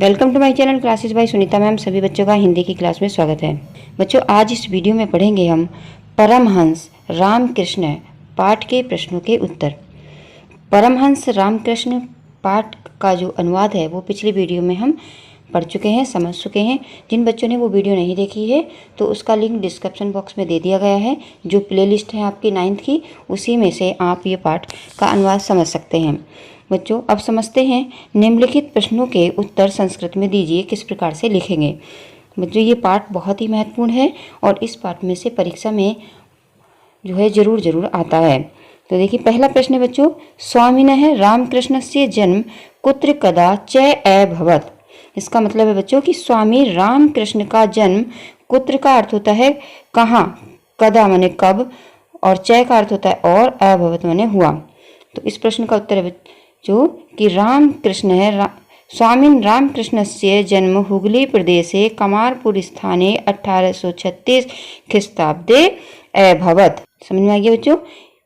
Welcome to my channel classes by Sunita ma'am. सभी बच्चों का हिंदी की क्लास में स्वागत है। बच्चों, आज इस वीडियो में पढ़ेंगे हम परमहंस रामकृष्ण पाठ के प्रश्नों के उत्तर। परमहंस रामकृष्ण पाठ का जो अनुवाद है वो पिछली वीडियो में हम पढ़ चुके हैं, समझ चुके हैं। जिन बच्चों ने वो वीडियो नहीं देखी है तो उसका लिंक डिस्क्रिप्शन बॉक्स में दे दिया गया है। जो प्लेलिस्ट है आपकी 9th की, उसी में से आप ये पाठ का अनुवाद समझ सकते हैं। बच्चों, अब समझते हैं निम्नलिखित प्रश्नों के उत्तर संस्कृत में दीजिए, किस प्रकार से लिखेंगे। बच्चों, ये पाठ बहुत ही महत्वपूर्ण है और इस पाठ में से परीक्षा में जो है जरूर आता है। तो देखिए, पहला प्रश्न है बच्चों, स्वामिनः रामकृष्णस्य जन्म कुत्र कदा च अभवत्। इसका मतलब है बच्चों कि स्वामी रामकृष्ण का जन्म, कुत्र का अर्थ होता है कहाँ, कदा माने कब, और च का अर्थ होता है और, अभवत् माने हुआ। तो इस प्रश्न का उत्तर है जो कि रामकृष्ण है स्वामिन् रामकृष्णस्य जन्म हुगली प्रदेशे कमारपुर स्थाने 1836 ख्रीस्ताब्दे अभवत्। समझ में आ गया बच्चों?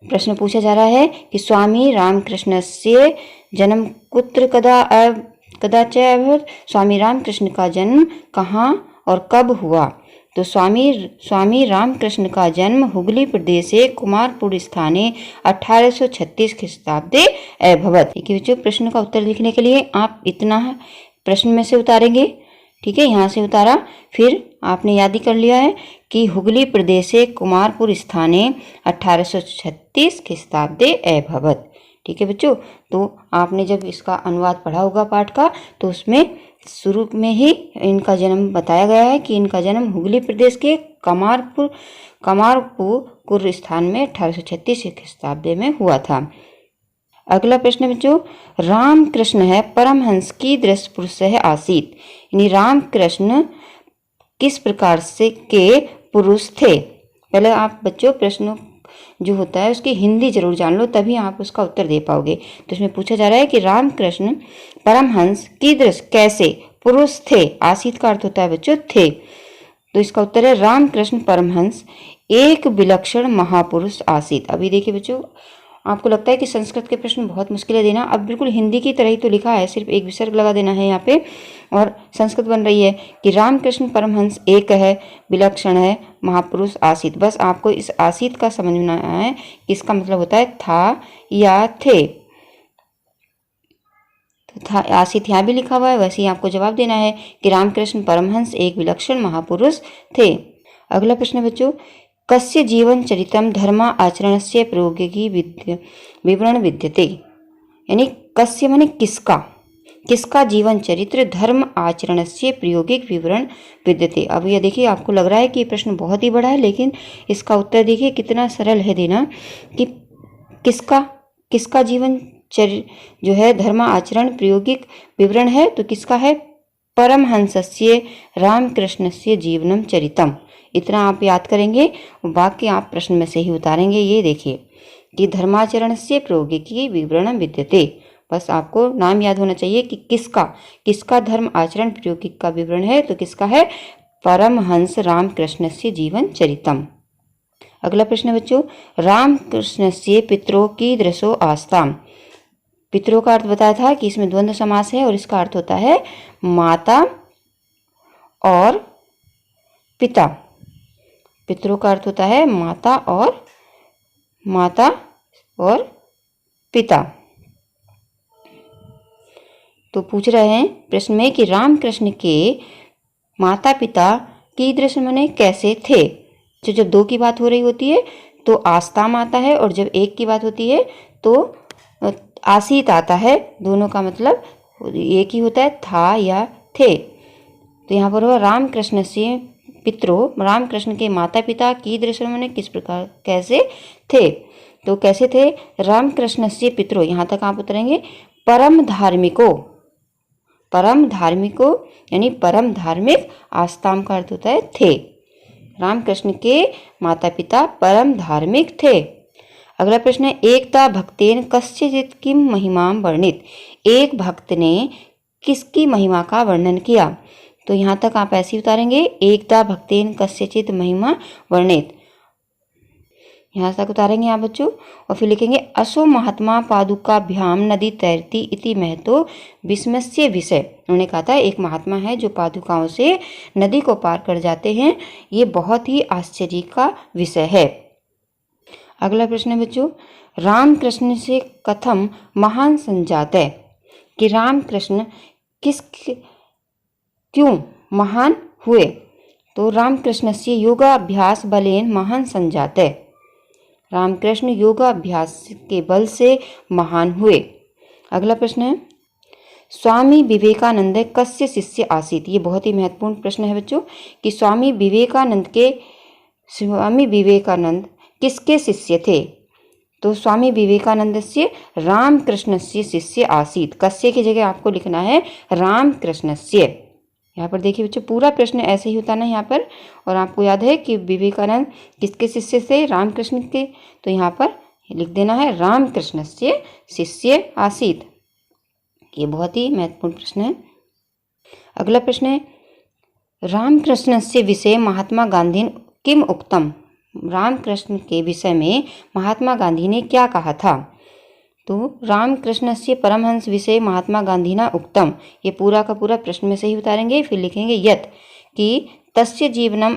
प्रश्न पूछा जा रहा है कि स्वामी रामकृष्णस्य जन्म कुत्र कदा च अभवत्। स्वामी रामकृष्ण का जन्म कहाँ और कब हुआ? तो स्वामी रामकृष्ण का जन्म हुगली प्रदेश से कुमारपुर स्थाने 1836 ख्रीस्ताब्दे अभवत्। ठीक है बच्चों, प्रश्न का उत्तर लिखने के लिए आप इतना प्रश्न में से उतारेंगे। ठीक है, यहाँ से उतारा, फिर आपने याद ही कर लिया है कि हुगली प्रदेश से कुमारपुर स्थाने 1836 ख्रीस्ताब्दे अभवत्। ठीक है बच्चों, तो आपने जब इसका अनुवाद पढ़ा होगा पाठ का, तो उसमें शुरू में ही इनका जन्म बताया गया है कि इनका जन्म हुगली प्रदेश के कमारपुर स्थान में 1836 ख्रीस्ताब्दे में हुआ था। अगला प्रश्न बच्चों, रामकृष्ण है परमहंस की दृष्ट पुरुष आसीत। यानी रामकृष्ण किस प्रकार से के पुरुष थे। पहले आप बच्चों प्रश्नों जो होता है उसकी हिंदी जरूर जान लो, तभी आप उसका उत्तर दे पाओगे। तो इसमें पूछा जा रहा है कि रामकृष्ण परमहंस कीदृश कैसे पुरुष थे। आसीत का अर्थ होता है बच्चों थे। तो इसका उत्तर है रामकृष्ण परमहंस एक विलक्षण महापुरुष आसीत। अभी देखिए बच्चों, आपको लगता है कि संस्कृत के प्रश्न बहुत मुश्किल है देना, अब बिल्कुल हिंदी की तरह ही तो लिखा है, सिर्फ एक विसर्ग लगा देना है यहाँ पे और संस्कृत बन रही है कि रामकृष्ण परमहंस एक है, विलक्षण है, महापुरुष आसीत। बस आपको इस आसीत का समझना है कि इसका मतलब होता है था या थे। तो था आसीत यहाँ भी लिखा हुआ है, वैसे ही आपको जवाब देना है कि रामकृष्ण परमहंस एक विलक्षण महापुरुष थे। अगला प्रश्न है बच्चों, कस्य जीवन चरितम धर्मा आचरणस्य प्रयोगिकी विवरण विद्यते। यानी कस्य माने किसका जीवन चरित्र धर्म आचरणस्य प्रायोगिक विवरण विद्यते। अब ये देखिए, आपको लग रहा है कि ये प्रश्न बहुत ही बड़ा है, लेकिन इसका उत्तर देखिए कितना सरल है देना कि किसका जीवन जो है धर्म आचरण प्रायोगिक विवरण है, तो किसका है, परमहंसस्य रामकृष्णस्य जीवनम चरितम। इतना आप याद करेंगे, बाकी आप प्रश्न में से ही उतारेंगे। ये देखिए कि धर्माचरण से प्रायोगिकी विवरण विद्यते। बस आपको नाम याद होना चाहिए कि किसका धर्म आचरण प्रायोगिक का विवरण है, तो किसका है, परमहंस रामकृष्ण से जीवन चरितम। अगला प्रश्न है बच्चों, रामकृष्ण से पितरों की दृशो आस्ताम। पितरों का अर्थ बताया था कि इसमें द्वंद्व समास है और इसका अर्थ होता है माता और पिता। पितरों का अर्थ होता है माता और पिता। तो पूछ रहे हैं प्रश्न में कि रामकृष्ण के माता पिता की दृश्य माने कैसे थे। तो जब दो की बात हो रही होती है तो आस्ताम आता है, और जब एक की बात होती है तो आसीत आता है। दोनों का मतलब एक ही होता है, था या थे। तो यहाँ पर हुआ रामकृष्ण से पितरों, रामकृष्ण के माता पिता की दृश्य में किस प्रकार कैसे थे। तो कैसे थे, रामकृष्ण से पितरों, यहाँ तक आप उतरेंगे। परम धार्मिको यानी परम धार्मिक, आस्ताम का अर्थ होता है थे। रामकृष्ण के माता पिता परम धार्मिक थे। अगला प्रश्न है, एकता भक्तेन कस्यचित् किम महिमा वर्णित। एक भक्त ने किसकी महिमा का वर्णन किया। तो यहाँ तक आप ऐसे ही उतारेंगे, एकता भक्तेन कस्यचित् महिमा वर्णित। यहाँ तक उतारेंगे आप बच्चों और फिर लिखेंगे असो महात्मा पादुकाभ्याम नदी तैरती इति महतो विस्मस्य विषय। उन्होंने कहा था एक महात्मा है जो पादुकाओं से नदी को पार कर जाते हैं, ये बहुत ही आश्चर्य का विषय है। अगला प्रश्न है बच्चों, रामकृष्ण से कथम महान संजात है, कि रामकृष्ण क्यों महान हुए। तो रामकृष्ण से योगाभ्यास बलेन महान संजात है, रामकृष्ण योगाभ्यास के बल से महान हुए। अगला प्रश्न है, स्वामी विवेकानंद कस्य शिष्य आसीत। ये बहुत ही महत्वपूर्ण प्रश्न है बच्चों कि स्वामी विवेकानंद किसके शिष्य थे। तो स्वामी विवेकानंद से रामकृष्ण से शिष्य आसीत, कस्य की जगह आपको लिखना है रामकृष्ण से। यहाँ पर देखिए बच्चों पूरा प्रश्न ऐसे ही होता ना यहाँ पर, और आपको याद है कि विवेकानंद किसके शिष्य थे, रामकृष्ण के, तो यहाँ पर लिख देना है रामकृष्ण से शिष्य आसीत। ये बहुत ही महत्वपूर्ण प्रश्न है। अगला प्रश्न है, रामकृष्ण से विषय महात्मा गांधी किम उक्तम। रामकृष्ण के विषय में महात्मा गांधी ने क्या कहा था। तो रामकृष्ण से परमहंस विषय महात्मा गांधी ना उक्तम, ये पूरा का पूरा प्रश्न में से ही उतारेंगे। फिर लिखेंगे यत कि तस्य जीवनम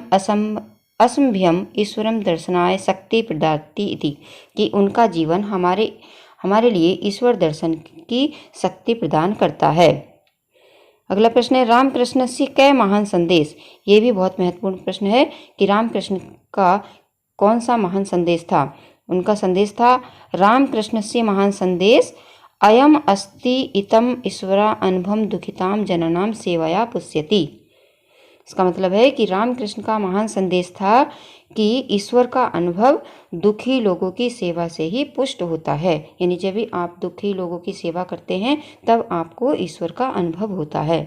असंभ्यम ईश्वरम दर्शनाय शक्ति प्रदाति इति, कि उनका जीवन हमारे लिए ईश्वर दर्शन की शक्ति प्रदान करता है। अगला प्रश्न है, रामकृष्ण से कै महान संदेश। ये भी बहुत महत्वपूर्ण प्रश्न है कि रामकृष्ण का कौन सा महान संदेश था। उनका संदेश था रामकृष्ण से महान संदेश अयम अस्ति इतम ईश्वरा अनुभवम दुखिताम जननाम सेवया पुष्यति। इसका मतलब है कि रामकृष्ण का महान संदेश था कि ईश्वर का अनुभव दुखी लोगों की सेवा से ही पुष्ट होता है, यानी जब भी आप दुखी लोगों की सेवा करते हैं तब आपको ईश्वर का अनुभव होता है।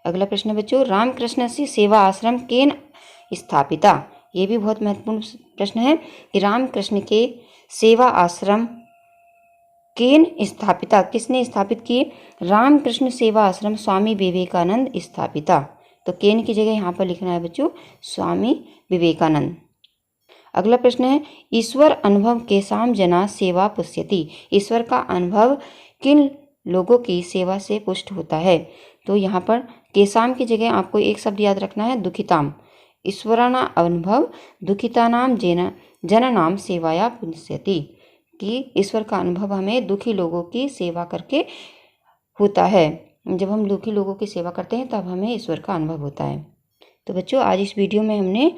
अगला प्रश्न बच्चों, रामकृष्ण से सेवा आश्रम केन स्थापिता। ये भी बहुत महत्वपूर्ण प्रश्न है कि रामकृष्ण के सेवा आश्रम केन स्थापिता, किसने स्थापित किए। रामकृष्ण सेवा आश्रम स्वामी विवेकानंद स्थापिता। तो केन की जगह यहाँ पर लिखना है बच्चों स्वामी विवेकानंद। अगला प्रश्न है, ईश्वर अनुभव केसाम जना सेवा पुष्यति। ईश्वर का अनुभव किन लोगों की सेवा से पुष्ट होता है। तो यहाँ पर केसाम की जगह आपको एक शब्द याद रखना है दुखिताम। ईश्वराना अनुभव दुखितानाम जननाम सेवाया पुष्यति, कि ईश्वर का अनुभव हमें दुखी लोगों की सेवा करके होता है। जब हम दुखी लोगों की सेवा करते हैं तब हमें ईश्वर का अनुभव होता है। तो बच्चों आज इस वीडियो में हमने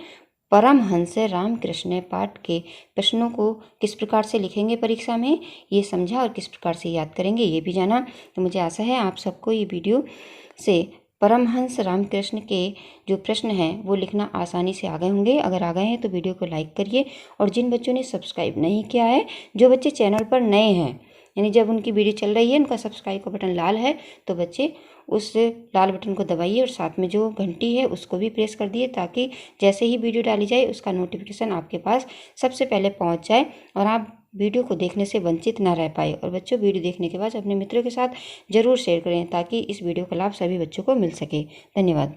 परमहंस रामकृष्ण पाठ के प्रश्नों को किस प्रकार से लिखेंगे परीक्षा में ये समझा, और किस प्रकार से याद करेंगे ये भी जाना। तो मुझे आशा है आप सबको ये वीडियो से परमहंस रामकृष्ण के जो प्रश्न हैं वो लिखना आसानी से आ गए होंगे। अगर आ गए हैं तो वीडियो को लाइक करिए, और जिन बच्चों ने सब्सक्राइब नहीं किया है, जो बच्चे चैनल पर नए हैं, यानी जब उनकी वीडियो चल रही है उनका सब्सक्राइब का बटन लाल है, तो बच्चे उस लाल बटन को दबाइए और साथ में जो घंटी है उसको भी प्रेस कर दिए, ताकि जैसे ही वीडियो डाली जाए उसका नोटिफिकेशन आपके पास सबसे पहले पहुंच जाए और आप वीडियो को देखने से वंचित ना रह पाए। और बच्चों वीडियो देखने के बाद अपने मित्रों के साथ ज़रूर शेयर करें ताकि इस वीडियो का लाभ सभी बच्चों को मिल सके। धन्यवाद।